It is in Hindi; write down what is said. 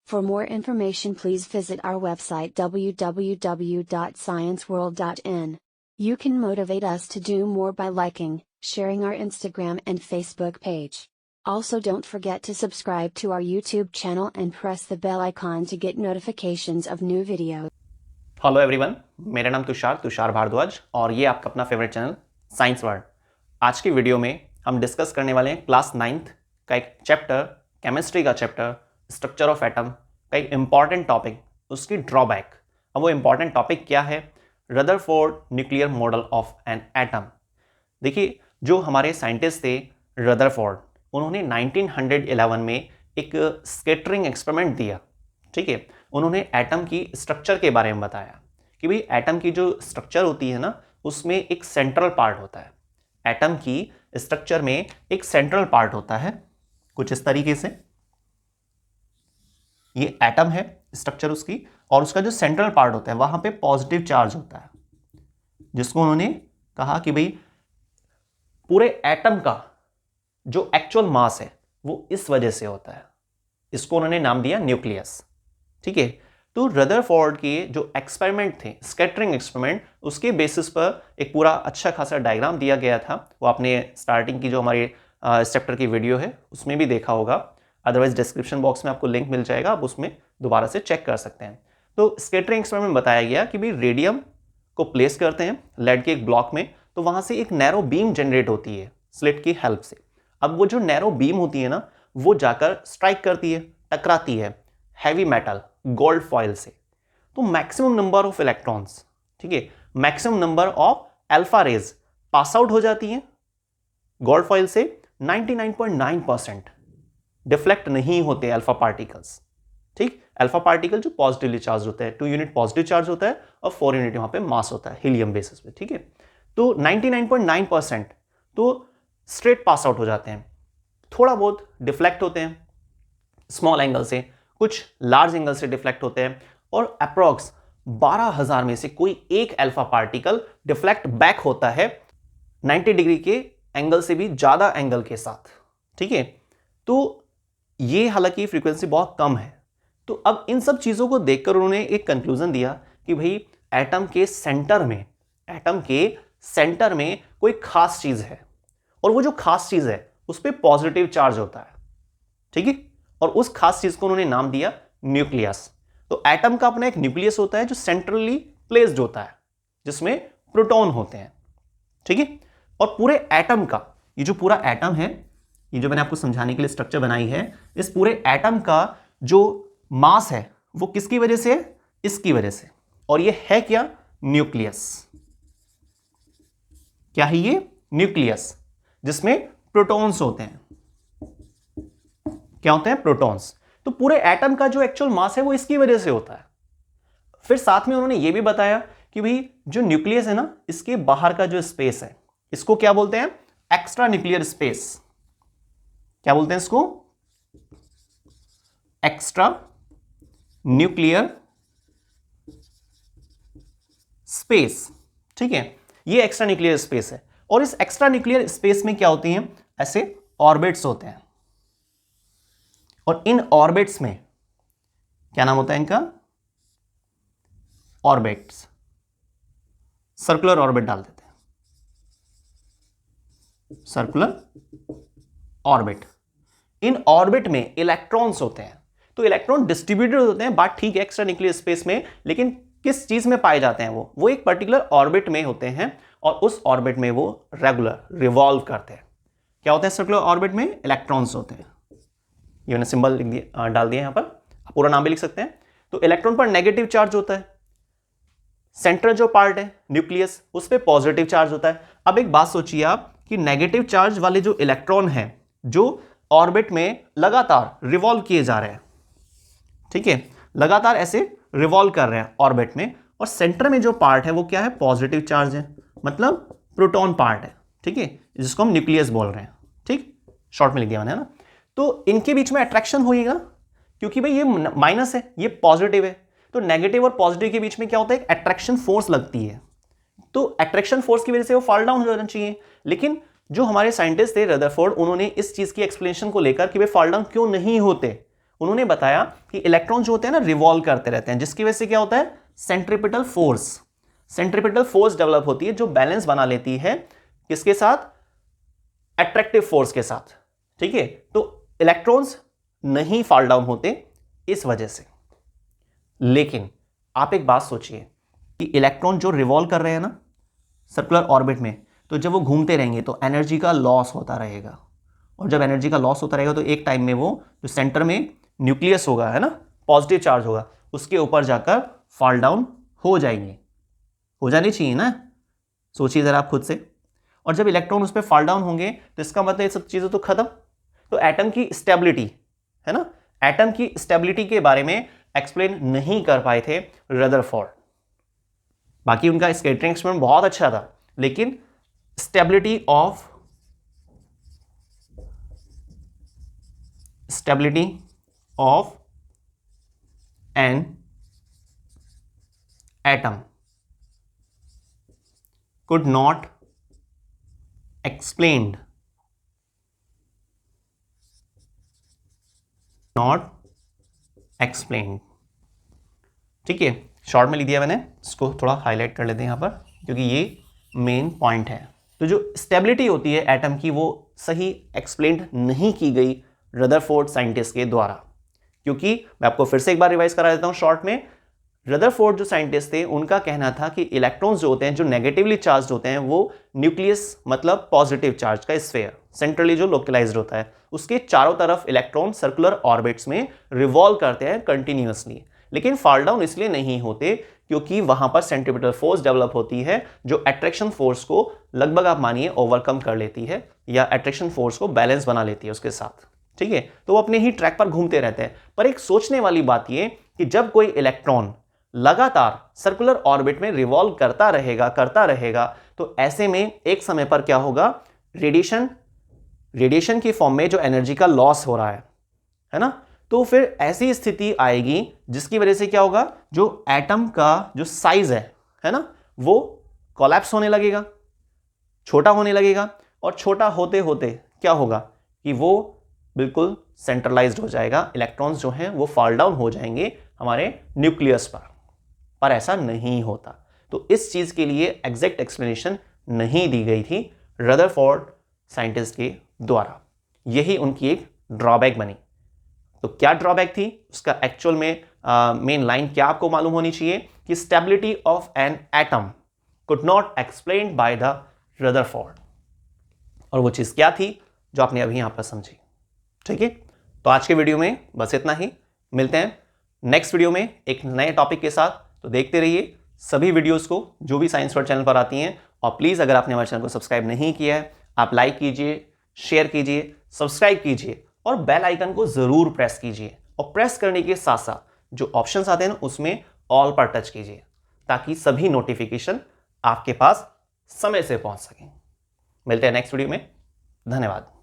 For more information, please visit our website www.scienceworld.in. You can motivate us to do more by liking, sharing our Instagram and Facebook page. Also, don't forget to subscribe to our YouTube channel and press the bell icon to get notifications of new videos. Hello everyone, मेरा नाम तुषार भारद्वाज और ये आपका अपना फेवरेट चैनल साइंस वर्ल्ड। आज की वीडियो में हम डिस्कस करने वाले हैं क्लास 9th का एक चैप्टर, केमिस्ट्री का चैप्टर स्ट्रक्चर ऑफ एटम का एक इंपॉर्टेंट टॉपिक, उसकी ड्रॉबैक। अब वो इंपॉर्टेंट टॉपिक क्या है? Rutherford nuclear model of an atom. देखिए, जो हमारे साइंटिस्ट थे रदरफोर्ड, उन्होंने 1911 में एक स्कैटरिंग एक्सपेरिमेंट दिया। ठीक है, उन्होंने एटम की स्ट्रक्चर के बारे में बताया कि भाई एटम की जो स्ट्रक्चर होती है ना, उसमें एक सेंट्रल पार्ट होता है। एटम की स्ट्रक्चर में एक सेंट्रल पार्ट होता है, कुछ इस तरीके से। ये एटम है स्ट्रक्चर उसकी, और उसका जो सेंट्रल पार्ट होता है वहां पे पॉजिटिव चार्ज होता है, जिसको उन्होंने कहा कि भाई पूरे एटम का जो एक्चुअल मास है वो इस वजह से होता है। इसको उन्होंने नाम दिया न्यूक्लियस। ठीक है, तो रदरफोर्ड के जो एक्सपेरिमेंट थे, स्कैटरिंग एक्सपेरिमेंट, उसके बेसिस पर एक पूरा अच्छा खासा डायग्राम दिया गया था। वो आपने स्टार्टिंग की जो हमारी इस चैप्टर की वीडियो है उसमें भी देखा होगा, अदरवाइज डिस्क्रिप्शन बॉक्स में आपको लिंक मिल जाएगा, आप उसमें दोबारा से चेक कर सकते हैं। तो स्कैटरिंग एक्सपेरिमेंट में बताया गया कि भाई रेडियम को प्लेस करते हैं लेड के एक ब्लॉक में, तो वहां से एक नैरो बीम जनरेट होती है स्लिट की हेल्प से। अब वो जो नैरो बीम होती है ना, वो जाकर स्ट्राइक करती है, टकराती है हैवी मेटल गोल्ड फॉइल से। तो मैक्सिमम नंबर ऑफ इलेक्ट्रॉन्स, ठीक है, maximum number of alpha rays pass out हो जाती हैं गोल्ड फॉइल से। 99.9% डिफ्लेक्ट नहीं होते अल्फा पार्टिकल्स। ठीक, अल्फा पार्टिकल जो पॉजिटिवली चार्ज होता है, 2 यूनिट पॉजिटिव चार्ज होता है और 4 यूनिट वहां पे मास होता है हीलियम बेसिस पे। ठीक है, तो 99.9% तो स्ट्रेट पास आउट हो जाते हैं, थोड़ा बहुत डिफ्लेक्ट होते हैं स्मॉल एंगल से, कुछ लार्ज एंगल से डिफ्लेक्ट होते हैं, और अप्रॉक्स 12,000 में से कोई एक अल्फा पार्टिकल डिफ्लेक्ट बैक होता है 90 डिग्री के एंगल से भी ज्यादा एंगल के साथ। ठीक है, तो ये हालांकि फ्रीक्वेंसी बहुत कम है। तो अब इन सब चीजों को देखकर उन्होंने एक कंक्लूजन दिया कि भाई एटम के सेंटर में कोई खास चीज है, और वो जो खास चीज है उस पर पॉजिटिव चार्ज होता है। ठीक है, और उस खास चीज को उन्होंने नाम दिया न्यूक्लियस। तो एटम का अपना एक न्यूक्लियस होता है जो सेंट्रली प्लेस्ड होता है, जिसमें प्रोटॉन होते हैं। ठीक है, और पूरे एटम का ये जो पूरा एटम है, ये जो मैंने आपको समझाने के लिए स्ट्रक्चर बनाई है, इस पूरे एटम का जो मास है वो किसकी वजह से है? इसकी वजह से। और ये है क्या? न्यूक्लियस। क्या है ये? न्यूक्लियस, जिसमें प्रोटॉन्स होते हैं। क्या होते हैं? प्रोटॉन्स। तो पूरे एटम का जो एक्चुअल मास है वो इसकी वजह से होता है। फिर साथ में उन्होंने ये भी बताया कि भाई जो न्यूक्लियस है ना, इसके बाहर का जो स्पेस है, इसको क्या बोलते हैं? Extra nuclear space. क्या बोलते हैं इसको? Extra nuclear space. ठीक है, ये एक्स्ट्रा न्यूक्लियर स्पेस है, और इस एक्स्ट्रा न्यूक्लियर स्पेस में क्या होती हैं? ऐसे ऑर्बिट्स होते हैं, और इन ऑर्बिट्स में क्या नाम होता है इनका? ऑर्बिट्स। सर्कुलर ऑर्बिट डाल देते हैं, सर्कुलर ऑर्बिट। इन ऑर्बिट में इलेक्ट्रॉन्स होते हैं। तो इलेक्ट्रॉन डिस्ट्रीब्यूटेड होते हैं, बात ठीक है, एक्स्ट्रा न्यूक्लियर स्पेस में, लेकिन किस चीज में पाए जाते हैं? वो एक पर्टिकुलर ऑर्बिट में होते हैं, और उस ऑर्बिट में वो रेगुलर रिवॉल्व करते हैं। क्या होते हैं सर्कुलर ऑर्बिट में? इलेक्ट्रॉन्स होते हैं। ये मैंने सिंबल डाल दिया यहां पर, आप पूरा नाम भी लिख सकते हैं। तो इलेक्ट्रॉन पर नेगेटिव चार्ज होता है, सेंट्रल जो पार्ट है न्यूक्लियस, उस पर पॉजिटिव चार्ज होता है। अब एक बात सोचिए आप कि नेगेटिव चार्ज वाले जो इलेक्ट्रॉन हैं, जो ऑर्बिट में लगातार रिवॉल्व किए जा रहे हैं, ठीक है, लगातार ऐसे रिवॉल्व कर रहे हैं ऑर्बिट में, और सेंटर में जो पार्ट है वो क्या है? पॉजिटिव चार्ज है, मतलब प्रोटॉन पार्ट है। ठीक है, जिसको हम न्यूक्लियस बोल रहे हैं। ठीक, शॉर्ट में लिख दिया मैंने, है ना। तो इनके बीच में अट्रैक्शन होएगा, क्योंकि भाई ये माइनस है, ये पॉजिटिव है, तो नेगेटिव और पॉजिटिव के बीच में क्या होता है? एक अट्रैक्शन फोर्स लगती है। तो अट्रैक्शन फोर्स की वजह से वो फॉल डाउन हो जाना चाहिए। लेकिन जो हमारे साइंटिस्ट थे रदरफोर्ड, उन्होंने इस चीज की एक्सप्लेनेशन को लेकर कि वे फॉल डाउन क्यों नहीं होते, उन्होंने बताया कि इलेक्ट्रॉन जो होते हैं ना रिवॉल्व करते रहते हैं, जिसकी वजह से क्या होता है, सेंट्रीपिटल फोर्स डेवलप होती है जो बैलेंस बना लेती है किसके साथ, अट्रैक्टिव फोर्स के साथ। ठीक है, तो इलेक्ट्रॉन्स नहीं फॉल डाउन होते इस वजह से। लेकिन आप एक बात सोचिए कि इलेक्ट्रॉन जो रिवॉल्व कर रहे हैं ना सर्कुलर ऑर्बिट में, तो जब वो घूमते रहेंगे तो एनर्जी का लॉस होता रहेगा, और जब एनर्जी का लॉस होता रहेगा तो एक टाइम में वो जो सेंटर में न्यूक्लियस होगा, है ना, पॉजिटिव चार्ज होगा, उसके ऊपर जाकर फॉल डाउन हो जाएंगे। हो जानी चाहिए ना, सोचिए जरा आप खुद से। और जब इलेक्ट्रॉन उस पर फॉल डाउन होंगे तो इसका मतलब ये सब चीज़ें तो खत्म। तो एटम की स्टेबिलिटी, है ना, एटम की स्टेबिलिटी के बारे में एक्सप्लेन नहीं कर पाए थे रदरफोर्ड। बाकी उनका स्कैटरिंग एक्सपेरिमेंट बहुत अच्छा था, लेकिन stability of an atom could not explained, ठीक है, शॉर्ट में लिख दिया मैंने, इसको थोड़ा हाईलाइट कर लेते हैं यहाँ पर क्योंकि ये मेन पॉइंट है। तो जो स्टेबिलिटी होती है एटम की वो सही एक्सप्लेन नहीं की गई रदरफोर्ड साइंटिस्ट के द्वारा, क्योंकि मैं आपको फिर से एक बार रिवाइज करा देता हूँ शॉर्ट में। रदरफोर्ड जो साइंटिस्ट थे उनका कहना था कि इलेक्ट्रॉन्स जो होते हैं जो नेगेटिवली चार्ज होते हैं वो न्यूक्लियस मतलब पॉजिटिव चार्ज का स्फीयर सेंट्रली जो लोकलाइज्ड होता है उसके चारों तरफ इलेक्ट्रॉन सर्कुलर ऑर्बिट्स में रिवॉल्व करते हैं कंटिन्यूअसली, लेकिन फॉल डाउन इसलिए नहीं होते क्योंकि वहां पर सेंट्रीपिटल फोर्स डेवलप होती है जो अट्रैक्शन फोर्स को लगभग आप मानिए ओवरकम कर लेती है या अट्रैक्शन फोर्स को बैलेंस बना लेती है उसके साथ। ठीक है, तो वो अपने ही ट्रैक पर घूमते रहते हैं। पर एक सोचने वाली बात ये कि जब कोई इलेक्ट्रॉन लगातार सर्कुलर ऑर्बिट में रिवॉल्व करता रहेगा तो ऐसे में एक समय पर क्या होगा, रेडिएशन की फॉर्म में जो एनर्जी का लॉस हो रहा है ना, तो फिर ऐसी स्थिति आएगी जिसकी वजह से क्या होगा, जो एटम का जो साइज है ना, वो कोलैप्स होने लगेगा, छोटा होने लगेगा, और छोटा होते होते क्या होगा कि वो बिल्कुल सेंट्रलाइज्ड हो जाएगा, इलेक्ट्रॉन्स जो हैं वो फॉल डाउन हो जाएंगे हमारे न्यूक्लियस पर ऐसा नहीं होता। तो इस चीज के लिए एग्जैक्ट एक्सप्लेनेशन नहीं दी गई थी रदरफोर्ड साइंटिस्ट के द्वारा, यही उनकी एक ड्रॉबैक बनी। तो क्या ड्रॉबैक थी उसका एक्चुअल में मेन लाइन क्या आपको मालूम होनी चाहिए कि stability of an atom could not explained by the Rutherford, और वो चीज क्या थी जो आपने अभी यहां पर समझी। ठीक है, तो आज के वीडियो में बस इतना ही, मिलते हैं नेक्स्ट वीडियो में एक नए टॉपिक के साथ। तो देखते रहिए सभी वीडियोस को जो भी साइंस वर्ल्ड चैनल पर आती हैं, और प्लीज अगर आपने हमारे चैनल को सब्सक्राइब नहीं किया है आप लाइक कीजिए, शेयर कीजिए, सब्सक्राइब कीजिए और बेल आइकन को जरूर प्रेस कीजिए, और प्रेस करने के साथ साथ जो ऑप्शंस आते हैं ना उसमें ऑल पर टच कीजिए ताकि सभी नोटिफिकेशन आपके पास समय से पहुंच सकें। मिलते हैं नेक्स्ट वीडियो में, धन्यवाद।